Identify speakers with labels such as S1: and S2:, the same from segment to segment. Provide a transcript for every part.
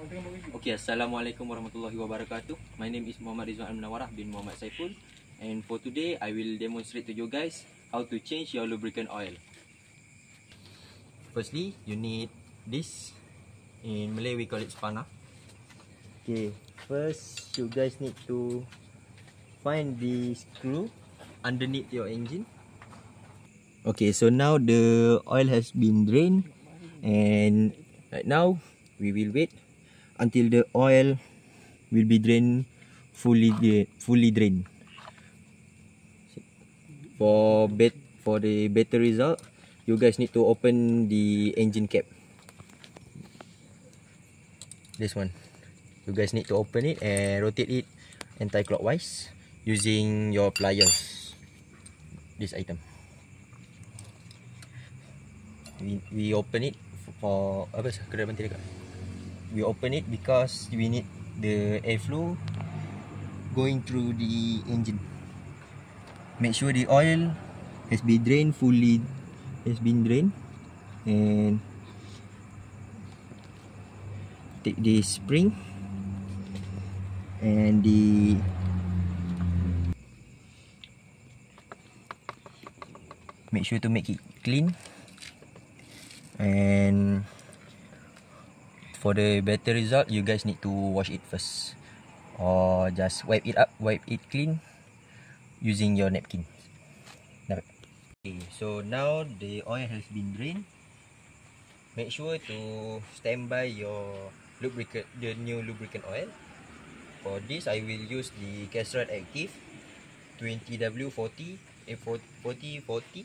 S1: Okay, Assalamualaikum warahmatullahi wabarakatuh. My name is Muhammad Rizwan Al-Munawarah bin Muhammad Saiful, and for today I will demonstrate to you guys how to change your lubricant oil. Firstly, you need this. In Malay we call it spana. Okay, first you guys need to find the screw underneath your engine. Okay, so now the oil has been drained, and right now we will wait until the oil will be drained fully drained. For the better result, you guys need to open the engine cap. This one, you guys need to open it and rotate it anti-clockwise using your pliers. This item, we open it for apa? Kedai banting dekat. We open it because we need the airflow going through the engine. Make sure the oil has been drained fully, and take the spring and make sure to make it clean, and for the better result you guys need to wash it first, or just wipe it clean using your napkin. Okay, so now the oil has been drained. Make sure to stand by your lubricant, the new lubricant oil. For this I will use the Castrol Active 20W40 4040.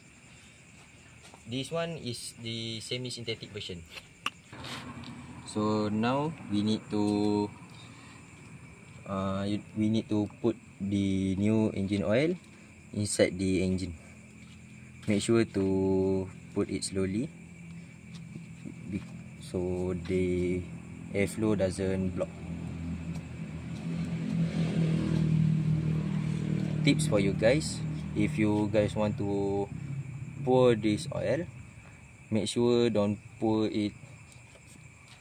S1: This one is the semi-synthetic version. So now we need to put the new engine oil inside the engine. Make sure to put it slowly so the airflow doesn't block. Tips for you guys: if you guys want to pour this oil, make sure don't pour it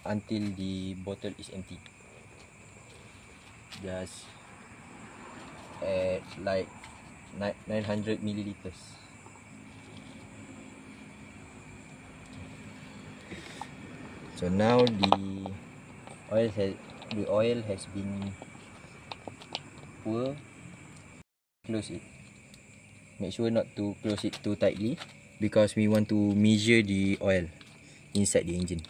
S1: until the bottle is empty. Just at like 900 milliliters. So now the oil has been poured. Close it. Make sure not to close it too tightly because we want to measure the oil inside the engine.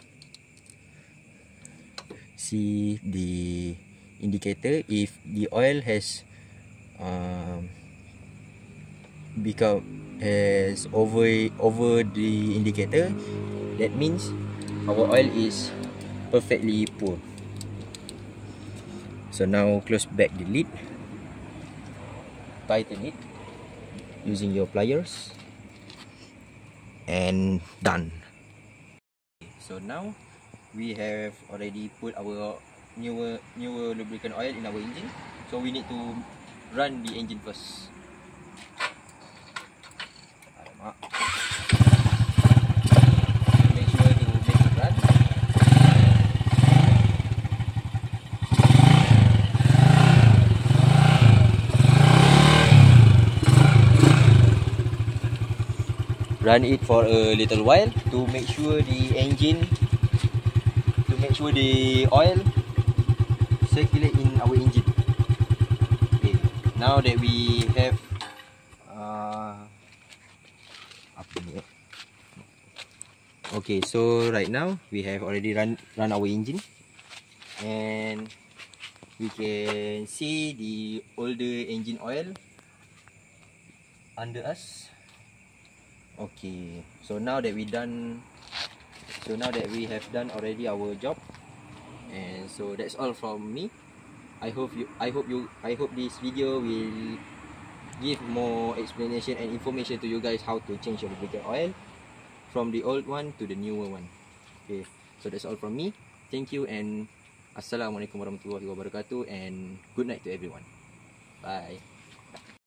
S1: See the indicator. If the oil has over the indicator, that means our oil is perfectly poor. So now close back the lid, tighten it using your pliers, and done. So now we have already put our newer lubricant oil in our engine, so we need to run the engine first. Make sure to make it run. Run it for a little while to make sure the oil circulate in our engine. Okay, now that we have okay, so right now we have already run our engine, and we can see the older engine oil under us. Okay, so now that we have done already our job, and so that's all from me. I hope this video will give more explanation and information to you guys how to change your lubricant oil from the old one to the newer one. Okay, so that's all from me. Thank you, and Assalamualaikum warahmatullahi wabarakatuh, and good night to everyone. Bye.